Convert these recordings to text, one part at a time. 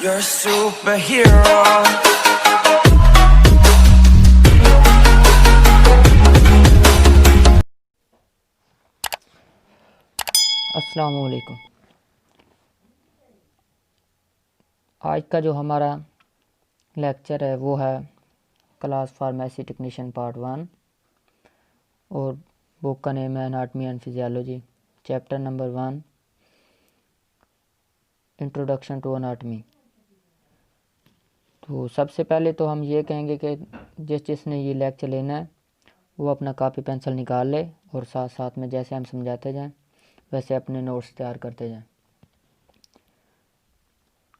You're a superhero. अस्सलाम वालेकुम। आज का जो हमारा लेक्चर है वो है क्लास फार्मेसी टेक्नीशियन पार्ट 1 और बुक का नेम है anatomy and physiology, chapter number 1, introduction to anatomy. तो सबसे पहले तो हम ये कहेंगे कि जिसने ये लेक्चर लेना है वो अपना कापी पेंसिल निकाल ले और साथ साथ में जैसे हम समझाते जाएं वैसे अपने नोट्स तैयार करते जाएं।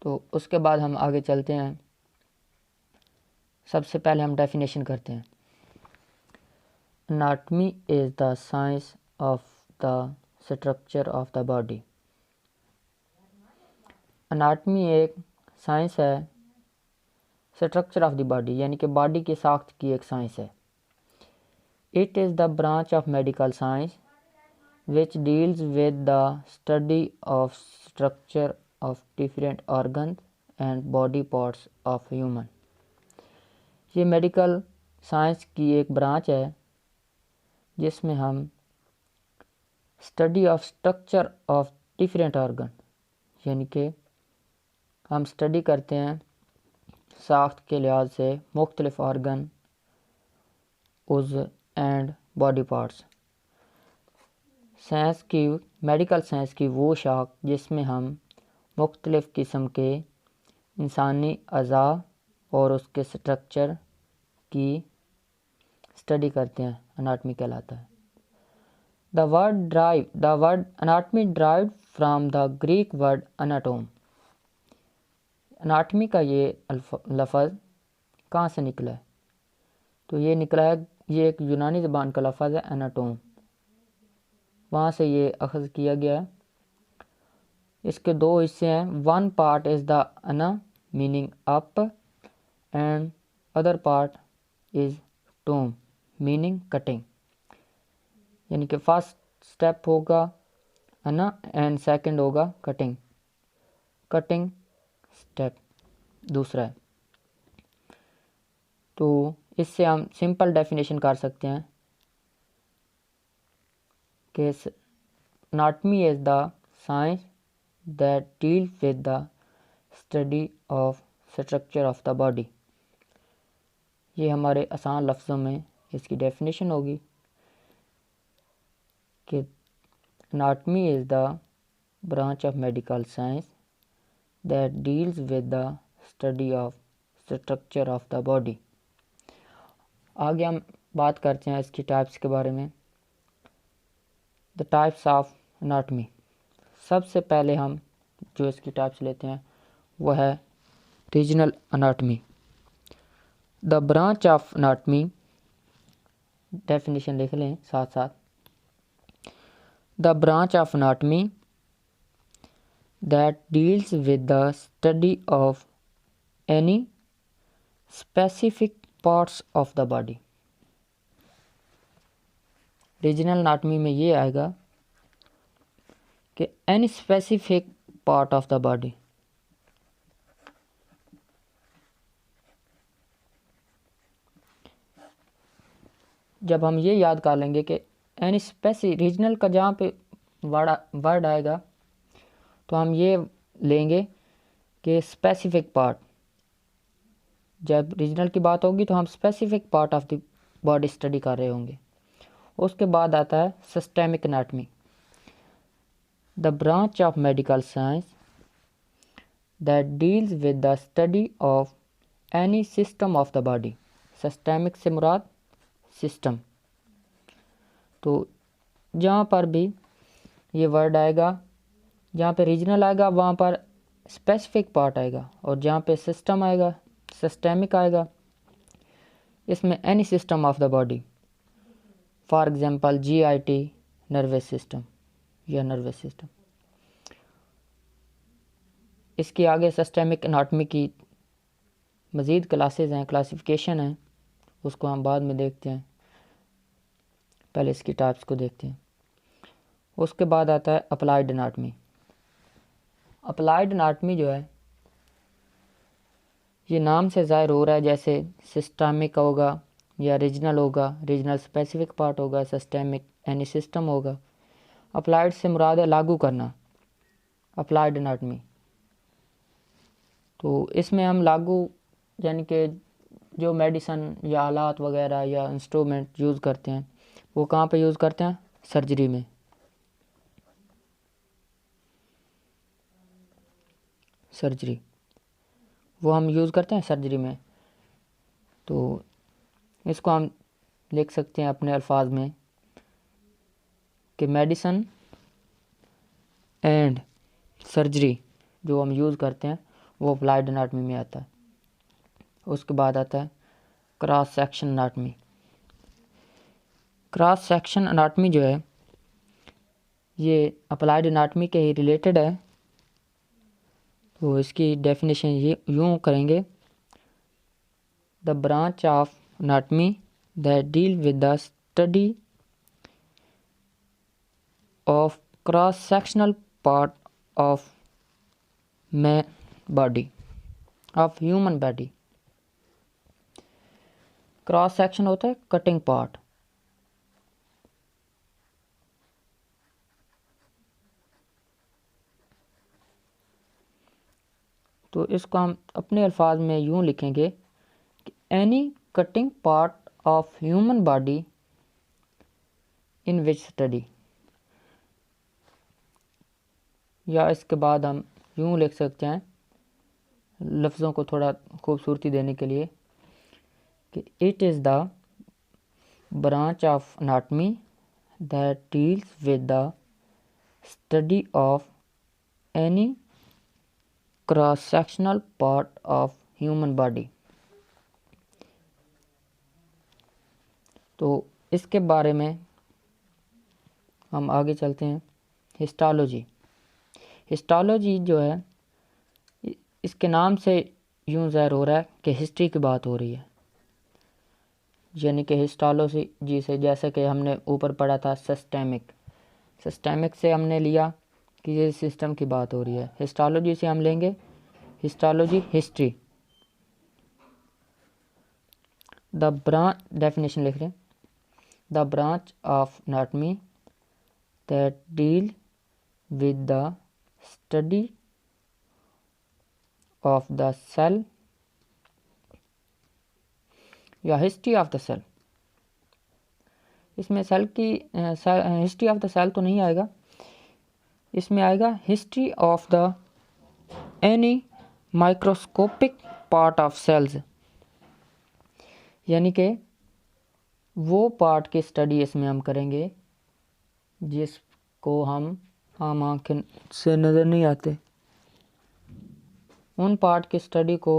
तो उसके बाद हम आगे चलते हैं। सबसे पहले हम डेफिनेशन करते हैं। Anatomy is the science of the structure of the body. Anatomy एक साइंस है स्ट्रक्चर ऑफ द बॉडी, यानी कि बॉडी की साख्त की एक साइंस है। It is the branch of medical science which deals with the study of structure of different organs and body parts of human। ये medical science की एक ब्रांच है जिसमें हम study of structure of different organ, यानी कि हम study करते हैं साख्त के लिहाज से मुख्तलिफ ऑर्गन, उज़्व एंड बॉडी पार्ट्स। साइंस की मेडिकल साइंस की वो शाख जिसमें हम मुख्तलिफ़ किस्म के इंसानी अज़ा और उसके स्ट्रक्चर की स्टडी करते हैं, एनाटमी कहलाता है। The word anatomy derived from the Greek word anatome. Anatomy का ये लफ्ज़ कहाँ से निकला है? तो ये निकला है, ये एक यूनानी ज़बान का लफ्ज़ है एनाटोम, वहाँ से ये अखज़ किया गया है। इसके दो हिस्से हैं। One part is the ana meaning up and other part is tome meaning cutting, यानी कि फर्स्ट स्टेप होगा अना एंड सेकंड होगा कटिंग। कटिंग स्टेप दूसरा है। तो इससे हम सिंपल डेफिनेशन कर सकते हैं कि anatomy is the science that deal with the study of structure of the body। ये हमारे आसान लफ्ज़ों में इसकी डेफिनेशन होगी कि anatomy is the branch of medical science that deals with the study of structure of the body। आगे हम बात करते हैं इसकी टाइप्स के बारे में। The types of anatomy. सबसे पहले हम जो इसकी टाइप्स लेते हैं वह है regional anatomy. The branch of anatomy, definition लिख लें साथ साथ। The branch of anatomy that deals with the study of any specific parts of the body. Regional anatomy में ये आएगा कि any specific part of the body. जब हम ये याद कर लेंगे कि एनी स्पेसिफिक, रीजनल का जहाँ पे वर्ड आएगा तो हम ये लेंगे कि स्पेसिफिक पार्ट। जब रीजनल की बात होगी तो हम specific part of the body study कर रहे होंगे। उसके बाद आता है systemic anatomy. The branch of medical science that deals with the study of any system of the body. Systemic से मुराद सिस्टम। तो जहाँ पर भी ये वर्ड आएगा, जहाँ पे रीजनल आएगा वहाँ पर स्पेसिफिक पार्ट आएगा, और जहाँ पे सिस्टम आएगा सिस्टेमिक आएगा। इसमें any system of the body, for example GIT nervous system या नर्वस सिस्टम। इसके आगे सिस्टेमिक एनाटमी की मज़ीद क्लासेस हैं, क्लासिफिकेशन है, उसको हम बाद में देखते हैं। पहले इसकी टाइप्स को देखते हैं। उसके बाद आता है अप्लाइड एनाटमी। अप्लाइड एनाटमी जो है ये नाम से ज़ाहिर हो रहा है, जैसे सिस्टमिक होगा या रीजनल होगा, रीजनल स्पेसिफिक पार्ट होगा, सिस्टमिक एनी सिस्टम होगा। अप्लाइड से मुराद है लागू करना, अप्लाइड एनाटमी। तो इसमें हम लागू यानी कि जो मेडिसन या आलात वगैरह या इंस्ट्रूमेंट यूज़ करते हैं वो कहाँ पे यूज़ करते हैं? सर्जरी में। सर्जरी वो हम यूज़ करते हैं सर्जरी में। तो इसको हम लिख सकते हैं अपने अल्फाज में कि मेडिसन एंड सर्जरी जो हम यूज़ करते हैं वो अप्लाइड एनाटमी में आता है। उसके बाद आता है cross section anatomy. Cross section anatomy जो है ये अप्लाइड एनाटमी के ही रिलेटेड है। तो इसकी डेफिनेशन ये यूँ करेंगे, the branch of anatomy that deal with the study of cross sectional part of body of human body. Cross section होता है कटिंग पार्ट। तो इसको हम अपने अल्फाज में यूँ लिखेंगे कि any cutting part of human body in which study, या इसके बाद हम यूँ लिख सकते हैं लफ्ज़ों को थोड़ा खूबसूरती देने के लिए कि it is the branch of anatomy that deals with the study of any cross sectional part of human body. तो इसके बारे में हम आगे चलते हैं। हिस्टोलॉजी। हिस्टोलॉजी जो है इसके नाम से यूँ ज़ाहिर हो रहा है कि हिस्ट्री की बात हो रही है, यानी कि हिस्टोलॉजी से जैसे कि हमने ऊपर पढ़ा था सिस्टमिक से हमने लिया कि ये सिस्टम की बात हो रही है। हिस्टोलॉजी से हम लेंगे histology history. The branch, definition लिख रहे हैं, the branch of anatomy that deal with the study of the cell या हिस्ट्री ऑफ द सेल। इसमें सेल की हिस्ट्री ऑफ द सेल तो नहीं आएगा, इसमें आएगा history of the any microscopic part of cells, यानी कि वो पार्ट की स्टडी इसमें हम करेंगे जिसको हम आम आँखें से नज़र नहीं आते। उन पार्ट की स्टडी को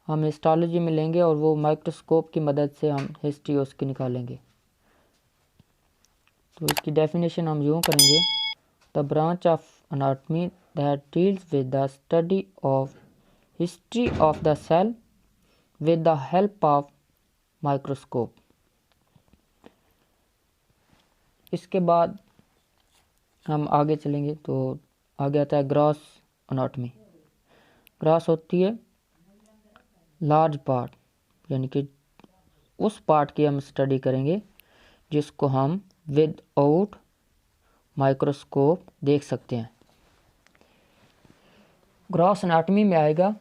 हम हिस्टोलॉजी में लेंगे और वो माइक्रोस्कोप की मदद से हम हिस्ट्री उसकी निकालेंगे। तो इसकी डेफिनेशन हम यूँ करेंगे, the branch of anatomy that deals with the study of history of the cell with the help of microscope. इसके बाद हम आगे चलेंगे तो आगे आता है ग्रॉस एनाटमी। ग्रॉस होती है लार्ज पार्ट, यानी कि उस पार्ट की हम स्टडी करेंगे जिसको हम विद आउट माइक्रोस्कोप देख सकते हैं। ग्रॉस एनाटमी में आएगा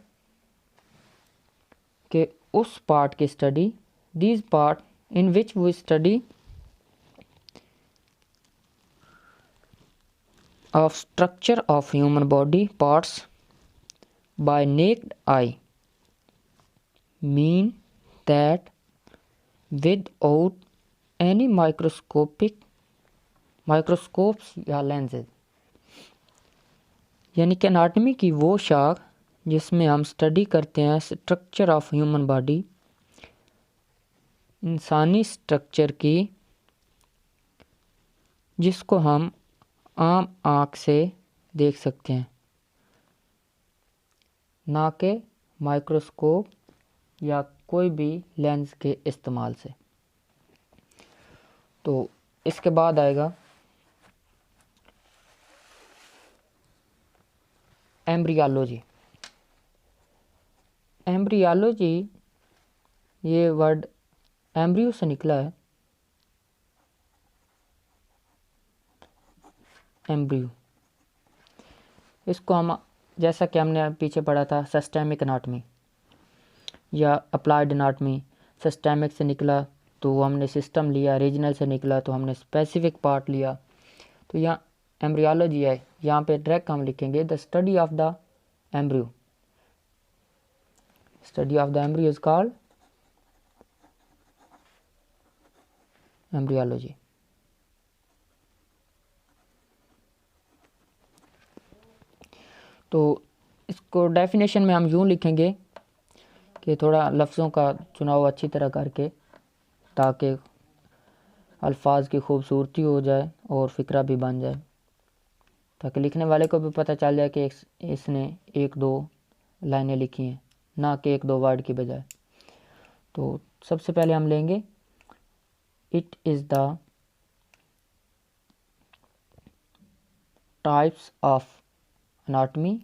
कि उस पार्ट की study, these part in which we study of structure of human body parts by naked eye mean that without any microscopes या lenses, यानी कि एनाटमी की वो शाख जिसमें हम स्टडी करते हैं स्ट्रक्चर ऑफ ह्यूमन बॉडी, इंसानी स्ट्रक्चर की, जिसको हम आम आँख से देख सकते हैं, ना कि माइक्रोस्कोप या कोई भी लेंस के इस्तेमाल से। तो इसके बाद आएगा एम्ब्रियोलॉजी। एम्ब्रियोलॉजी, ये वर्ड एम्ब्रियो से निकला है, एम्ब्रियो। इसको हम, जैसा कि हमने पीछे पढ़ा था सिस्टेमिक एनाटमी या अप्लाइड एनाटमी, सिस्टेमिक से निकला तो हमने सिस्टम लिया, रीजनल से निकला तो हमने स्पेसिफिक पार्ट लिया। तो यहाँ एम्ब्रियोलॉजी है, यहाँ पे डायरेक्ट हम लिखेंगे the study of the embryo, study of the embryo is called embryology. तो इसको डेफिनेशन में हम यूँ लिखेंगे कि थोड़ा लफ्ज़ों का चुनाव अच्छी तरह करके, ताकि अल्फाज की खूबसूरती हो जाए और फ़िक्रा भी बन जाए, ताकि लिखने वाले को भी पता चल जाए कि इसने एक दो लाइनें लिखी हैं, ना कि एक दो वर्ड की बजाय। तो सबसे पहले हम लेंगे it is the types of anatomy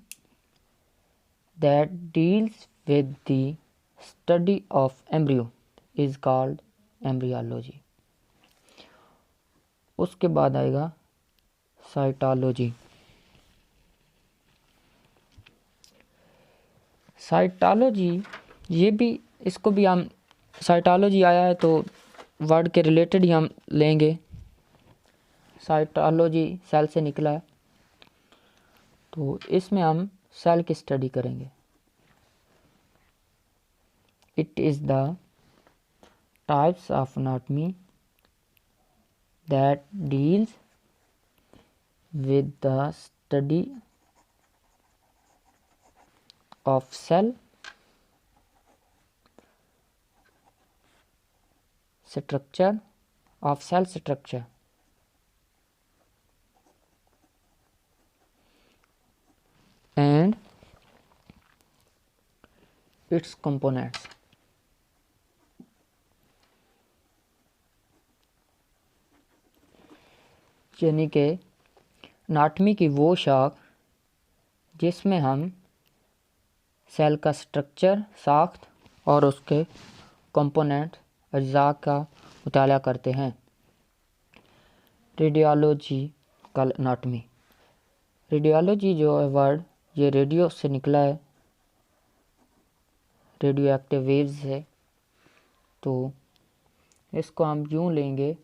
that deals with the study of embryo is called embryology। उसके बाद आएगा साइटोलॉजी। साइटोलॉजी, ये भी, इसको भी हम, साइटोलॉजी आया है तो वर्ड के रिलेटेड ही हम लेंगे। साइटोलॉजी सेल से निकला है, तो इसमें हम सेल की स्टडी करेंगे। It is the types of anatomy that deals with the study of cell structure, of cell structure and its components। यानी कि एनाटॉमी की वो शाख जिसमें हम सेल का स्ट्रक्चर, साख्त और उसके कंपोनेंट अज्जा का मुताला करते हैं। रेडियोलॉजिकल एनाटॉमी, रेडियोलॉजी जो है वर्ड, ये रेडियो से निकला है, रेडियो एक्टिव वेव्स है। तो इसको हम यूँ लेंगे,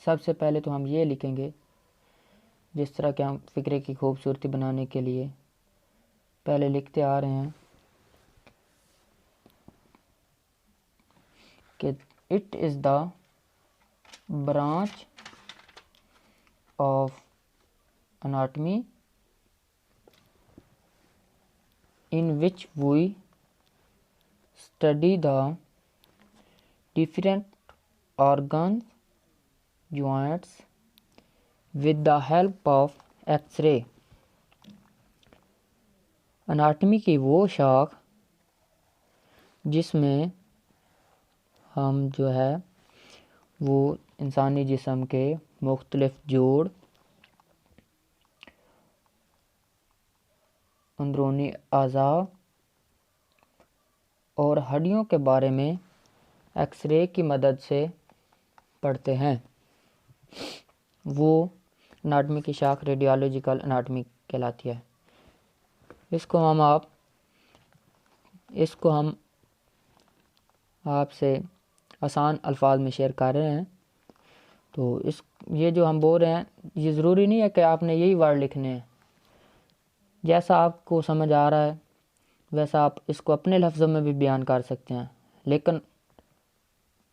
सबसे पहले तो हम ये लिखेंगे जिस तरह के हम फ़िक्रे की खूबसूरती बनाने के लिए पहले लिखते आ रहे हैं कि it is the branch of anatomy in which we study the different organs, joints with the help of X-ray। Anatomy की वो शाख जिसमें हम जो है वो इंसानी जिस्म के मुख्तलिफ जोड़, अंदरूनी अज़ा और हड्डियों के बारे में एक्सरे की मदद से पढ़ते हैं, वो एनाटॉमी की शाख रेडियोलॉजिकल एनाटॉमी कहलाती है। इसको हम आपसे आसान अल्फाज में शेयर कर रहे हैं। तो ये जो हम बोल रहे हैं, ये ज़रूरी नहीं है कि आपने यही वर्ड लिखने हैं, जैसा आपको समझ आ रहा है वैसा आप इसको अपने लफ्ज़ों में भी बयान कर सकते हैं, लेकिन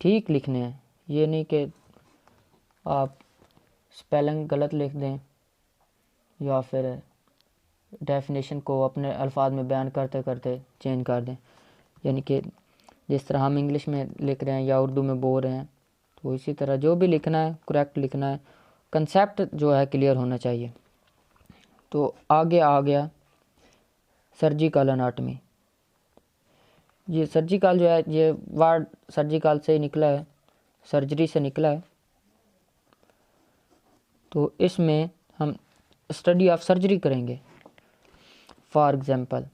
ठीक लिखने हैं। ये नहीं कि आप स्पेलिंग गलत लिख दें या फिर डेफिनेशन को अपने अल्फाज में बयान करते करते चेंज कर दें। यानी कि जिस तरह हम इंग्लिश में लिख रहे हैं या उर्दू में बोल रहे हैं, तो इसी तरह जो भी लिखना है करेक्ट लिखना है, कंसेप्ट जो है क्लियर होना चाहिए। तो आगे आ गया सर्जिकल एनाटॉमी। ये सर्जिकल जो है, ये वर्ड सर्जिकल से ही निकला है, सर्जरी से निकला है। तो इसमें हम स्टडी ऑफ सर्जरी करेंगे। फॉर एग्ज़ाम्पल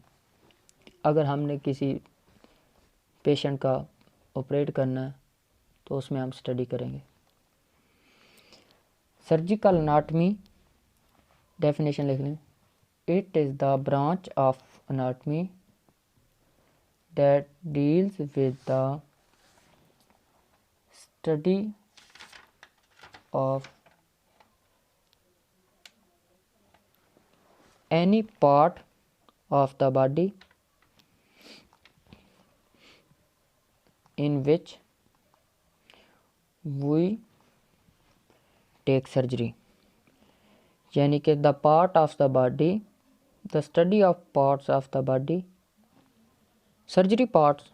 अगर हमने किसी पेशेंट का ऑपरेट करना है तो उसमें हम स्टडी करेंगे। सर्जिकल अनाटमी डेफिनेशन लिख लें। It is the branch of anatomy that deals with the study of any part of the body in which we take surgery, यानी कि the part of the body, the study of parts of the body, surgery parts,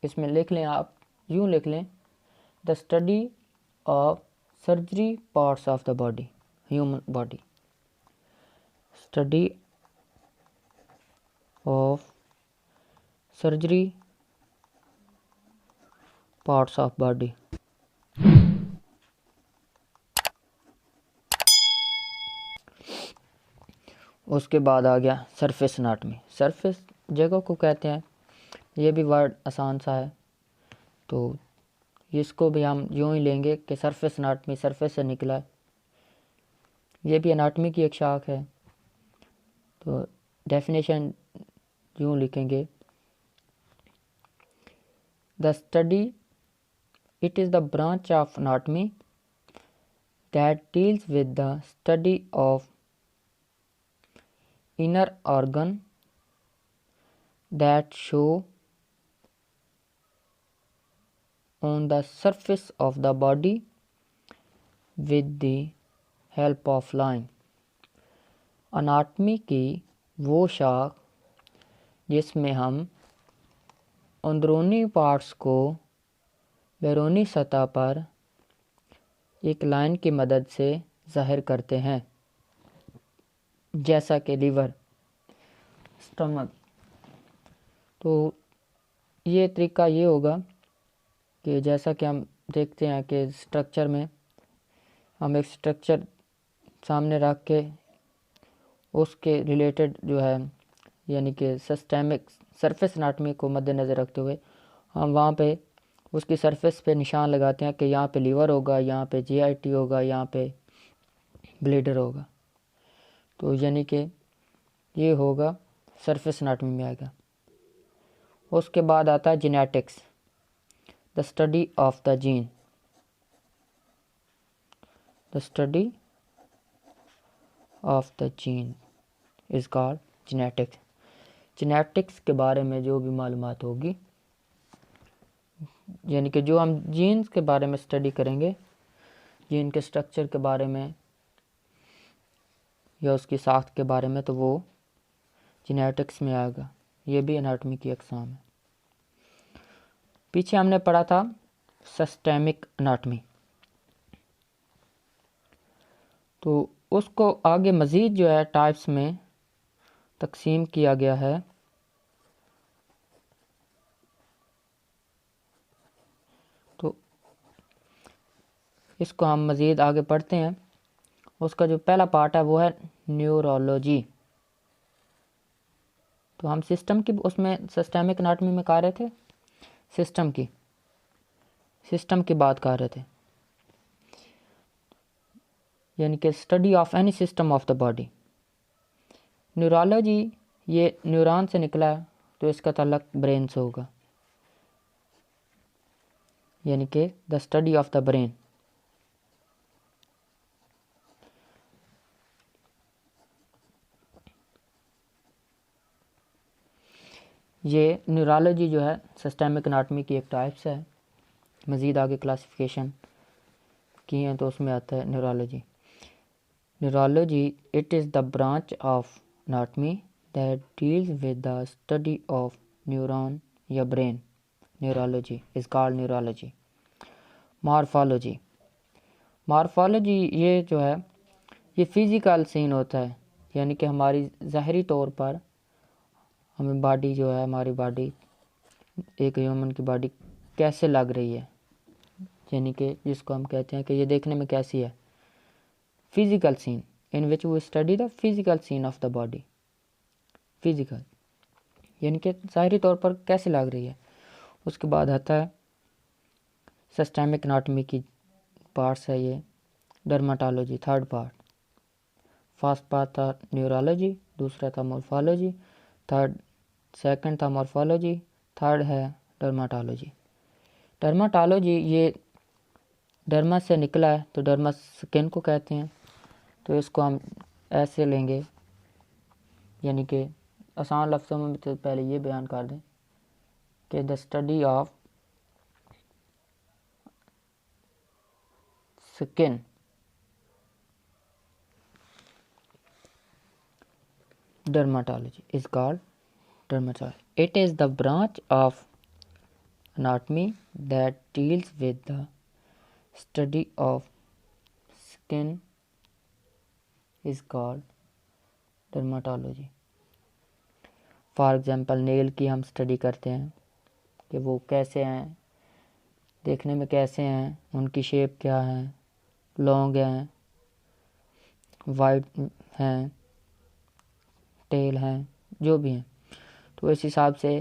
इसमें लिख लें आप, यूँ लिख लें, the study of surgery parts of the body, human body, study of surgery parts of body। उसके बाद आ गया सरफेस अनाटमी। सरफेस जगह को कहते हैं, ये भी वर्ड आसान सा है, तो इसको भी हम यूँ ही लेंगे कि सरफेस अनाटमी सरफेस से निकला है। ये भी अनाटमी की एक शाख है, तो डेफिनेशन यूँ लिखेंगे, the study, it is the branch of anatomy that deals with the study of inner organ that show on the surface of the body with the help of line। Anatomy की वो शाख जिसमें हम अंदरूनी parts को बैरूनी सतह पर एक लाइन की मदद से ज़ाहिर करते हैं, जैसा कि लीवर, स्टमक। तो ये तरीका ये होगा कि जैसा कि हम देखते हैं कि स्ट्रक्चर में हम एक स्ट्रक्चर सामने रख के उसके रिलेटेड जो है, यानी कि सिस्टेमिक सरफेस अनाटमी को मद्देनज़र रखते हुए हम वहाँ पे उसकी सरफेस पे निशान लगाते हैं कि यहाँ पे लीवर होगा, यहाँ पे जीआईटी होगा, यहाँ पे ब्लेडर होगा। तो यानी कि ये होगा सरफेस अनाटमी में आएगा। उसके बाद आता है genetics, the study of the gene, the study of the gene is called genetics. Genetics के बारे में जो भी मालूमात होगी, यानी कि जो हम जीन्स के बारे में स्टडी करेंगे, जीन के स्ट्रक्चर के बारे में या उसकी साख्त के बारे में, तो वो जेनेटिक्स में आएगा। ये भी एनाटॉमी की अक़साम है। पीछे हमने पढ़ा था सिस्टेमिक एनाटॉमी, तो उसको आगे मज़ीद जो है टाइप्स में तकसीम किया गया है। तो इसको हम मज़ीद आगे पढ़ते हैं। उसका जो पहला पार्ट है वो है न्यूरोलॉजी। तो हम सिस्टम की उसमें सिस्टेमिक एनाटॉमी में कह रहे थे, सिस्टम की बात कर रहे थे, यानी कि study of any system of the body. Neurology ये न्यूरॉन से निकला है, तो इसका ताल्लुक ब्रेन से होगा, यानी कि the study of the brain. ये न्यूरोलॉजी जो है सिस्टेमिक एनाटॉमी की एक टाइप्स है। मज़ीद आगे क्लासिफिकेशन की हैं तो उसमें आता है neurology. Neurology it is the branch of anatomy that deals with the study of neuron या brain. Neurology is called neurology. Morphology ये जो है ये फ़िज़िकल सीन होता है, यानी कि हमारी ज़ाहरी तौर पर हमें बॉडी जो है, हमारी बॉडी एक ह्यूमन की बॉडी कैसे लग रही है, यानी कि जिसको हम कहते हैं कि ये देखने में कैसी है। Physical scene in which we study the physical scene of the body. Physical यानी कि ज़ाहिरी तौर पर कैसे लग रही है। उसके बाद आता है सिस्टेमिक एनाटॉमी की पार्ट्स है ये, dermatology third part. First part था न्यूरोलॉजी, दूसरा था मॉर्फोलॉजी, सेकंड था मॉर्फोलॉजी, थर्ड है डर्माटोलॉजी। डर्माटोलॉजी ये डर्मा से निकला है, तो डर्मा स्किन को कहते हैं। तो इसको हम ऐसे लेंगे, यानी कि आसान लफ्ज़ों में तो पहले ये बयान कर दें कि the study of skin dermatology is called dermatology. It is the branch of anatomy that deals with the study of skin is called dermatology. For example nail की हम स्टडी करते हैं कि वो कैसे हैं, देखने में कैसे हैं, उनकी शेप क्या है, लॉन्ग हैं, वाइड हैं, टेल हैं, जो भी हैं। तो इस हिसाब से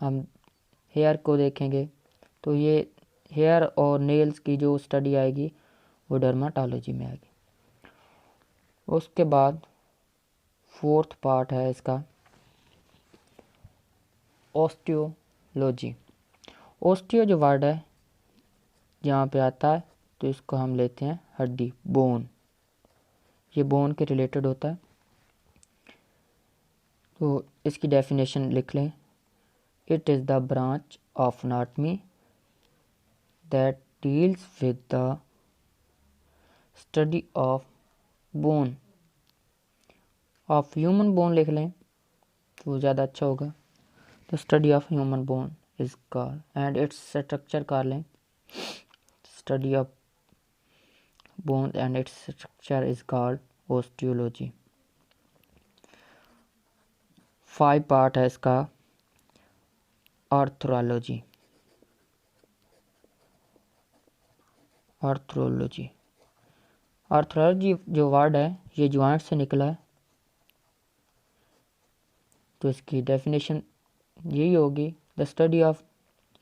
हम हेयर को देखेंगे, तो ये हेयर और नेल्स की जो स्टडी आएगी वो डर्माटोलॉजी में आएगी। उसके बाद फोर्थ पार्ट है इसका ऑस्टियोलॉजी। ऑस्टियो जो वर्ड है यहाँ पे आता है, तो इसको हम लेते हैं हड्डी, बोन। ये बोन के रिलेटेड होता है। तो इसकी डेफिनेशन लिख लें, it is the branch of anatomy that deals with the study of bone. Of human bone लिख लें तो ज़्यादा अच्छा होगा। तो study of human bone is called, and its structure कर लें, study of bone and its structure is called osteology. 5 part है इसका आर्थ्रोलॉजी। आर्थ्रोलॉजी आर्थ्रोलॉजी जो वर्ड है ये जॉइंट से निकला है, तो इसकी डेफिनेशन यही होगी, the study of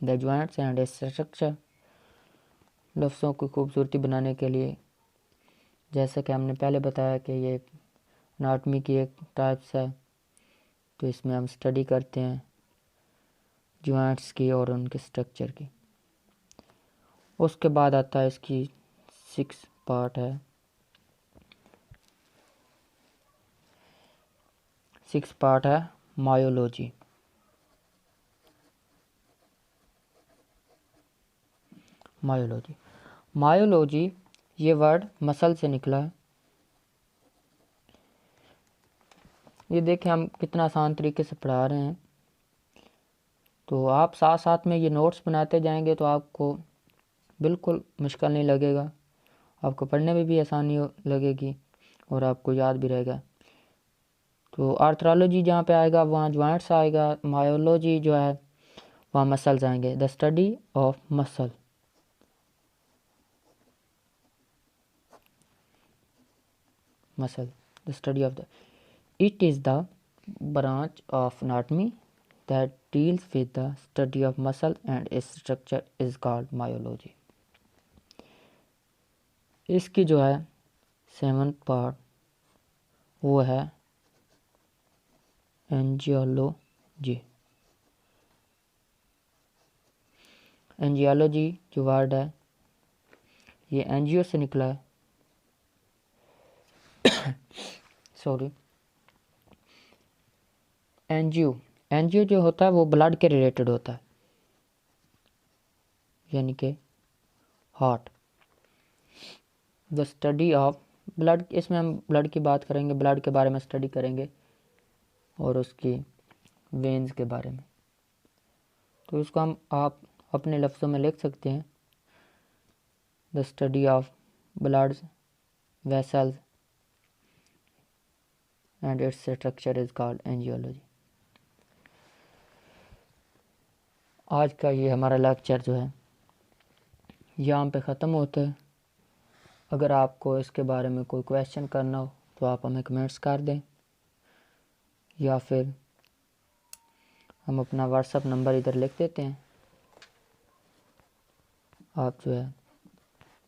the joints and its structure. लफ्ज़ों को खूबसूरती बनाने के लिए, जैसा कि हमने पहले बताया कि ये एनाटॉमी की एक टाइप्स है, तो इसमें हम स्टडी करते हैं जॉइंट्स की और उनके स्ट्रक्चर की। उसके बाद आता है इसकी 6 पार्ट है, 6 पार्ट है मायोलॉजी। मायोलॉजी मायोलॉजी ये वर्ड मसल से निकला है। ये देखें हम कितना आसान तरीके से पढ़ा रहे हैं, तो आप साथ साथ में ये नोट्स बनाते जाएंगे तो आपको बिल्कुल मुश्किल नहीं लगेगा, आपको पढ़ने में भी आसानी लगेगी और आपको याद भी रहेगा। तो आर्थ्रोलॉजी जहाँ पे आएगा वहाँ जॉइंट्स आएगा, मायोलॉजी जो है वहाँ मसल्स आएंगे, the study of muscle. the study of the it is the branch of anatomy that deals with the study of muscle and its structure is called myology। इसकी जो है 7th पार्ट वो है angiology. Angiology जो word है ये angio से निकला है, सॉरी। एंजियो जो होता है वो ब्लड के रिलेटेड होता है, यानी कि heart. The study of blood, इसमें हम ब्लड की बात करेंगे, ब्लड के बारे में स्टडी करेंगे और उसकी वेन्स के बारे में। तो इसको हम आप अपने लफ्ज़ों में लिख सकते हैं, the study of blood vessels and its structure is called angiology. आज का ये हमारा लेक्चर जो है यहाँ पे ख़त्म होता है। अगर आपको इसके बारे में कोई क्वेश्चन करना हो तो आप हमें कमेंट्स कर दें, या फिर हम अपना व्हाट्सअप नंबर इधर लिख देते हैं। आप जो है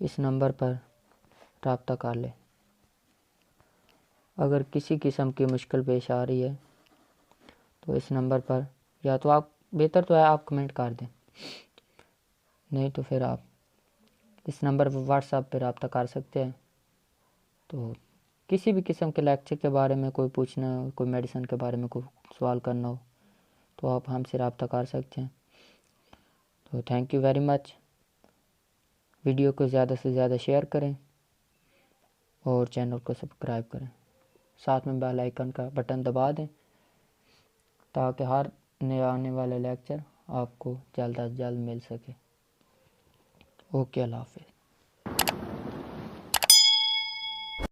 इस नंबर पर रब्ता कर लें। अगर किसी किस्म की मुश्किल पेश आ रही है तो इस नंबर पर या तो आप बेहतर तो है आप कमेंट कर दें, नहीं तो फिर आप इस नंबर पर व्हाट्सएप पर रब्ता कर सकते हैं। तो किसी भी किस्म के लेक्चर के बारे में कोई पूछना हो, कोई मेडिसिन के बारे में कोई सवाल करना हो तो आप हमसे रब्ता कर सकते हैं। तो thank you very much. Video को ज़्यादा से ज़्यादा शेयर करें और चैनल को सब्सक्राइब करें, साथ में बेल आइकन का बटन दबा दें ताकि हर नए आने वाले लेक्चर आपको जल्द अज जल्द मिल सके। ओके, अल्लाह हाफ़िज़।